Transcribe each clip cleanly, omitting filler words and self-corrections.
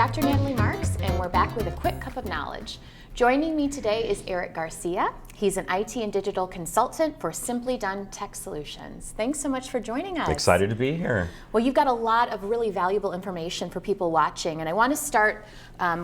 Dr. Natalie Marks, and we're back with a quick cup of knowledge. Joining me today is Garcia. He's an IT and digital consultant for Simply Done Tech Solutions. Thanks so much for joining us. Excited to be here. Well, you've got a lot of really valuable information for people watching, and I want to start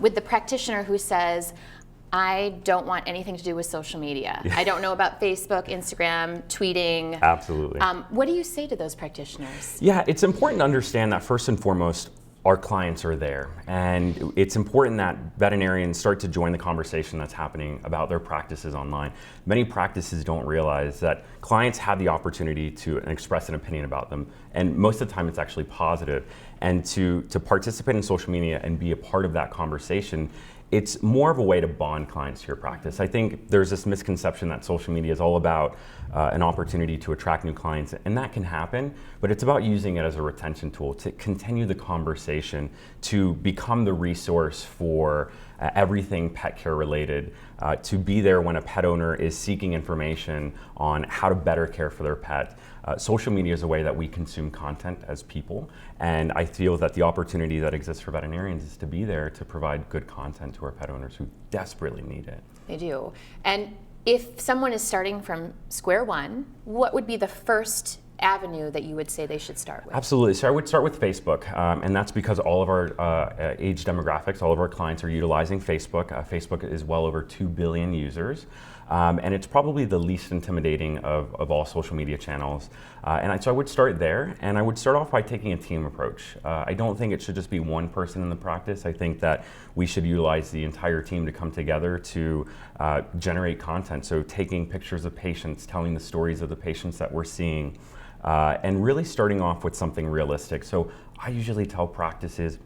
with the practitioner who says, I don't want anything to do with social media. I don't know about Facebook, Instagram, tweeting. Absolutely. What do you say to those practitioners? Yeah, it's important to understand that first and foremost, our clients are there. And it's important that veterinarians start to join the conversation that's happening about their practices online. Many practices don't realize that clients have the opportunity to express an opinion about them. And most of the time it's actually positive. And to participate in social media and be a part of that conversation, it's more of a way to bond clients to your practice. I think there's this misconception that social media is all about an opportunity to attract new clients, and that can happen, but it's about using it as a retention tool to continue the conversation, to become the resource for everything pet care related, to be there when a pet owner is seeking information on how to better care for their pet. Social media is a way that we consume content as people, and I feel that the opportunity that exists for veterinarians is to be there to provide good content to our pet owners who desperately need it. They do. And if someone is starting from square one, what would be the first avenue that you would say they should start with? Absolutely. So I would start with Facebook, and that's because all of our age demographics, all of our clients are utilizing Facebook. Facebook is well over 2 billion users, and it's probably the least intimidating of all social media channels. So I would start there, and I would start off by taking a team approach. I don't think it should just be one person in the practice. I think that we should utilize the entire team to come together to generate content. So taking pictures of patients, telling the stories of the patients that we're seeing, and really starting off with something realistic. So I usually tell practices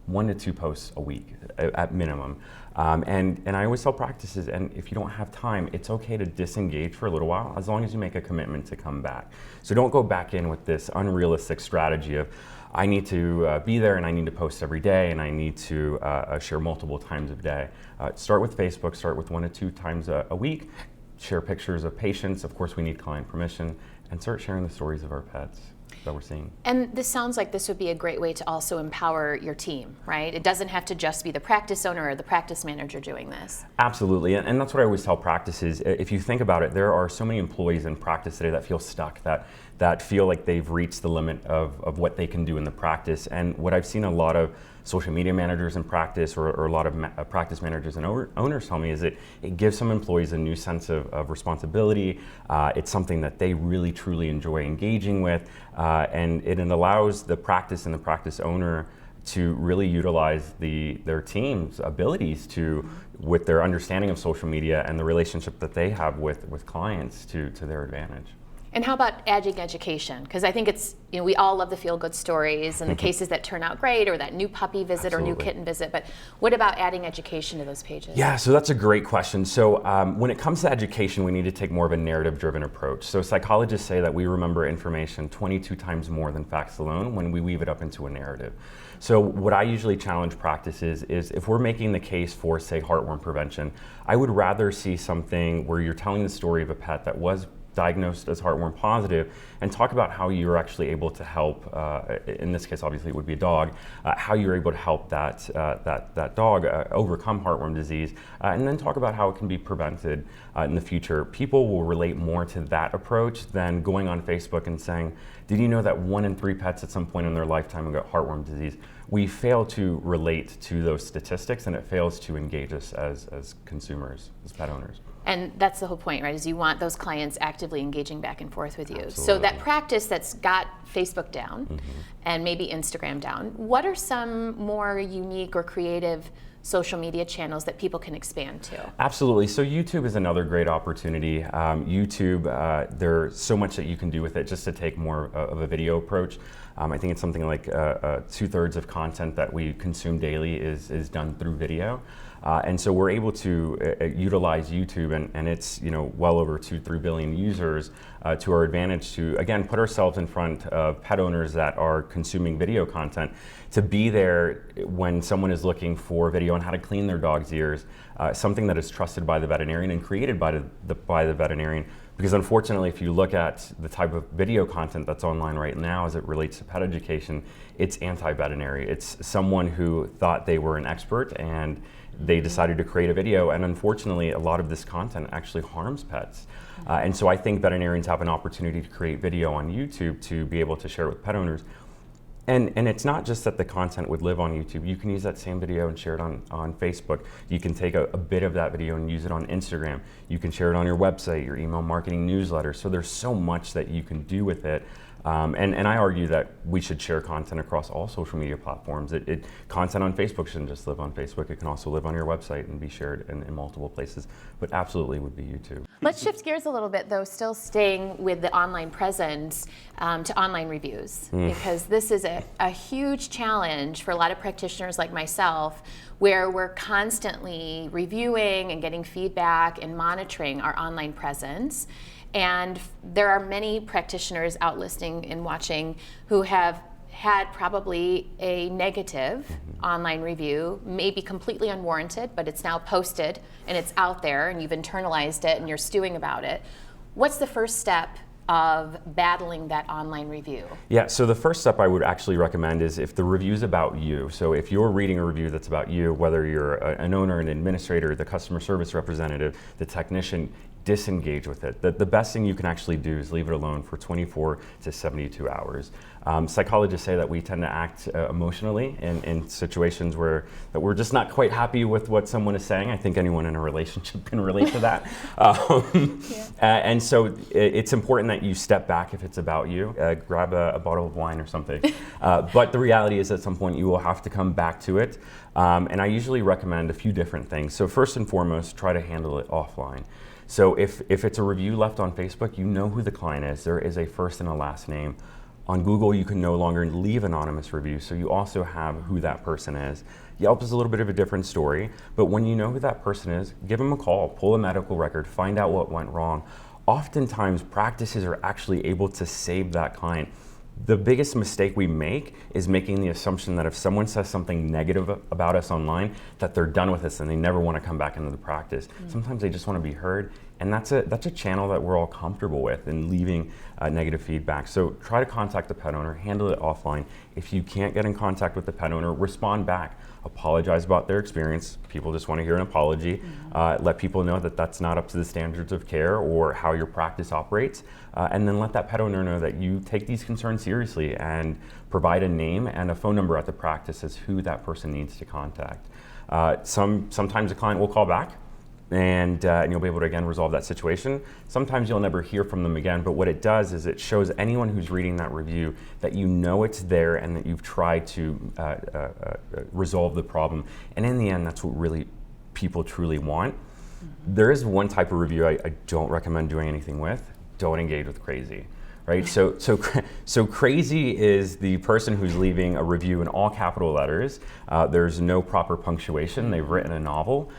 1 to 2 posts a week at minimum. And I always tell practices, and if you don't have time, it's okay to disengage for a little while as long as you make a commitment to come back. So don't go back in with this unrealistic strategy of, I need to be there and I need to post every day and I need to share multiple times a day. Start with Facebook, start with 1 to 2 times a week, share pictures of patients. Of course, we need client permission, and start sharing the stories of our pets that we're seeing. And this sounds like this would be a great way to also empower your team, right? It doesn't have to just be the practice owner or the practice manager doing this. Absolutely, and that's what I always tell practices. If you think about it, there are so many employees in practice today that feel stuck, that feel like they've reached the limit of what they can do in the practice. And what I've seen a lot of social media managers in practice or a lot of practice managers and owners tell me is it gives some employees a new sense of responsibility. It's something that they really truly enjoy engaging with, and it allows the practice and the practice owner to really utilize their team's abilities with their understanding of social media and the relationship that they have with clients to their advantage. And how about adding education? Because I think it's, we all love the feel-good stories and the cases that turn out great, or that new puppy visit or new kitten visit, but what about adding education to those pages? Yeah, so that's a great question. So when it comes to education, we need to take more of a narrative-driven approach. So psychologists say that we remember information 22 times more than facts alone when we weave it up into a narrative. So what I usually challenge practices is if we're making the case for, say, heartworm prevention, I would rather see something where you're telling the story of a pet that was diagnosed as heartworm positive, and talk about how you're actually able to help, in this case obviously it would be a dog, how you're able to help that dog overcome heartworm disease, and then talk about how it can be prevented in the future. People will relate more to that approach than going on Facebook and saying, did you know that 1 in 3 pets at some point in their lifetime have got heartworm disease? We fail to relate to those statistics, and it fails to engage us as consumers, as pet owners. And that's the whole point, right, is you want those clients actively engaging back and forth with you. Absolutely. So that practice that's got Facebook down and maybe Instagram down, what are some more unique or creative social media channels that people can expand to? Absolutely. So YouTube is another great opportunity. YouTube, there's so much that you can do with it just to take more of a video approach. I think it's something like 2/3 of content that we consume daily is done through video. And so we're able to utilize YouTube and it's well over 2-3 billion users to our advantage to, again, put ourselves in front of pet owners that are consuming video content, to be there when someone is looking for video on how to clean their dog's ears, something that is trusted by the veterinarian and created by the veterinarian, Because unfortunately, if you look at the type of video content that's online right now as it relates to pet education, it's anti-veterinary. It's someone who thought they were an expert and they decided to create a video, and unfortunately a lot of this content actually harms pets. And so I think veterinarians have an opportunity to create video on YouTube to be able to share it with pet owners. And it's not just that the content would live on YouTube. You can use that same video and share it on Facebook. You can take a bit of that video and use it on Instagram. You can share it on your website, your email marketing newsletter. So there's so much that you can do with it. And I argue that we should share content across all social media platforms. Content on Facebook shouldn't just live on Facebook. It can also live on your website and be shared in multiple places, but absolutely would be YouTube. Let's shift gears a little bit, though, still staying with the online presence, to online reviews, because this is a huge challenge for a lot of practitioners like myself, where we're constantly reviewing and getting feedback and monitoring our online presence. And there are many practitioners out listening and watching who have had probably a negative online review, maybe completely unwarranted, but it's now posted and it's out there and you've internalized it and you're stewing about it. What's the first step of battling that online review? Yeah, so the first step I would actually recommend is if the review's about you. So if you're reading a review that's about you, whether you're an owner, an administrator, the customer service representative, the technician, disengage with it. The best thing you can actually do is leave it alone for 24 to 72 hours. Psychologists say that we tend to act emotionally in situations where that we're just not quite happy with what someone is saying. I think anyone in a relationship can relate to that. And so it's important that you step back if it's about you. Grab a bottle of wine or something. But the reality is at some point you will have to come back to it. And I usually recommend a few different things. So first and foremost, try to handle it offline. So if it's a review left on Facebook, you know who the client is. There is a first and a last name. On Google, you can no longer leave anonymous reviews, so you also have who that person is. Yelp is a little bit of a different story, but when you know who that person is, give them a call, pull a medical record, find out what went wrong. Oftentimes, practices are actually able to save that client. The biggest mistake we make is making the assumption that if someone says something negative about us online, that they're done with us and they never want to come back into the practice. Sometimes they just want to be heard, and that's a channel that we're all comfortable with in leaving negative feedback. So try to contact the pet owner, handle it offline. If you can't get in contact with the pet owner, respond back. Apologize about their experience. People just want to hear an apology. Let people know that that's not up to the standards of care or how your practice operates. And then let that pet owner know that you take these concerns seriously and provide a name and a phone number at the practice as who that person needs to contact. Sometimes a client will call back and you'll be able to again resolve that situation. Sometimes you'll never hear from them again, but what it does is it shows anyone who's reading that review that you know it's there and that you've tried to resolve the problem. And in the end, that's what really people truly want. There is one type of review I don't recommend doing anything with. Don't engage with crazy. Right? So crazy is the person who's leaving a review in all capital letters. There's no proper punctuation. They've written a novel.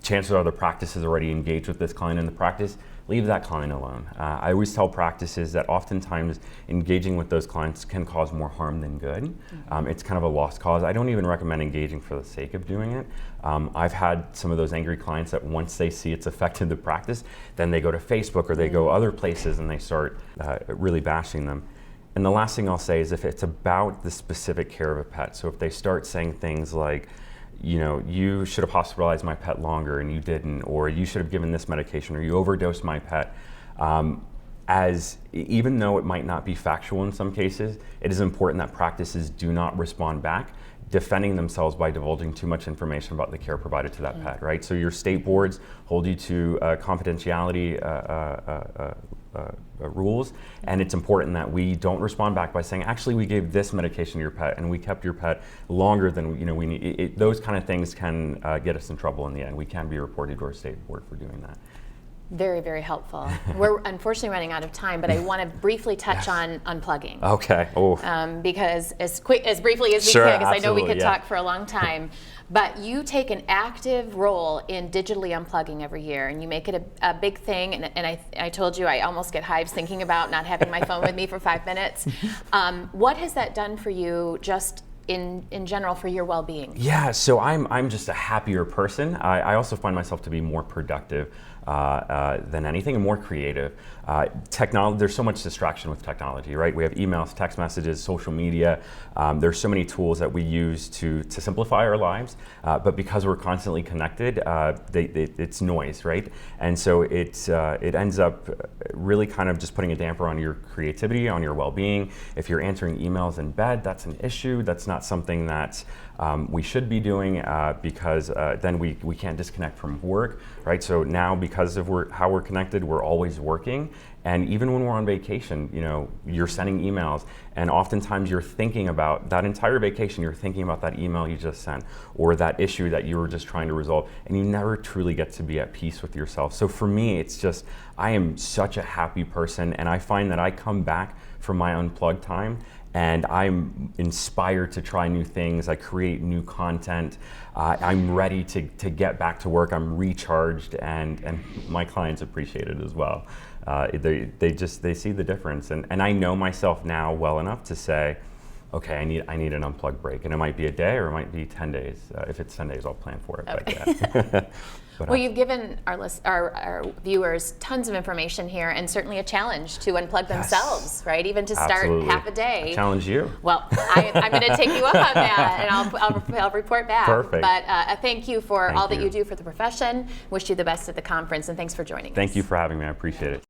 Chances are the practice is already engaged with this client in the practice. Leave that client alone. I always tell practices that oftentimes engaging with those clients can cause more harm than good. It's kind of a lost cause. I don't even recommend engaging for the sake of doing it. I've had some of those angry clients that once they see it's affected the practice, then they go to Facebook or they go other places and they start really bashing them. And the last thing I'll say is if it's about the specific care of a pet, so if they start saying things like, you know, you should have hospitalized my pet longer and you didn't, or you should have given this medication, or you overdosed my pet. Even though it might not be factual in some cases, it is important that practices do not respond back, defending themselves by divulging too much information about the care provided to that pet, right? So your state boards hold you to confidentiality rules, and it's important that we don't respond back by saying, actually, we gave this medication to your pet and we kept your pet longer than we need. Those kind of things can get us in trouble in the end. We can be reported to our state board for doing that. Very, very helpful. We're unfortunately running out of time, but I want to briefly touch on unplugging. Okay. Because as briefly as we can, because I know we could talk for a long time. But you take an active role in digitally unplugging every year, and you make it a big thing. And I told you I almost get hives thinking about not having my phone with me for 5 minutes. What has that done for you, just in general, for your well-being? Yeah, so I'm just a happier person. I also find myself to be more productive. than anything, and more creative. Technology, there's so much distraction with technology, right? We have emails, text messages, social media. There's so many tools that we use to simplify our lives, but because we're constantly connected, it's noise, right? And so it ends up really kind of just putting a damper on your creativity, on your well-being. If you're answering emails in bed, that's an issue. That's not something that we should be doing because then we can't disconnect from work, right? So now, because of how we're connected, we're always working. And even when we're on vacation, you're sending emails, and oftentimes you're thinking about that entire vacation, you're thinking about that email you just sent or that issue that you were just trying to resolve, and you never truly get to be at peace with yourself. So for me, it's just, I am such a happy person, and I find that I come back from my unplugged time and I'm inspired to try new things. I create new content. I'm ready to get back to work. I'm recharged, and my clients appreciate it as well. They see the difference, and I know myself now well enough to say, okay, I need an unplugged break, and it might be a day or it might be 10 days. If it's 10 days, I'll plan for it. Okay. But, yeah. Well, you've given our viewers tons of information here, and certainly a challenge to unplug themselves, right? Even to start half a day. I challenge you. Well, I'm going to take you up on that, and I'll report back. Perfect. But thank you for all that you you do for the profession. Wish you the best at the conference, and thanks for joining us. Thank you for having me. I appreciate it.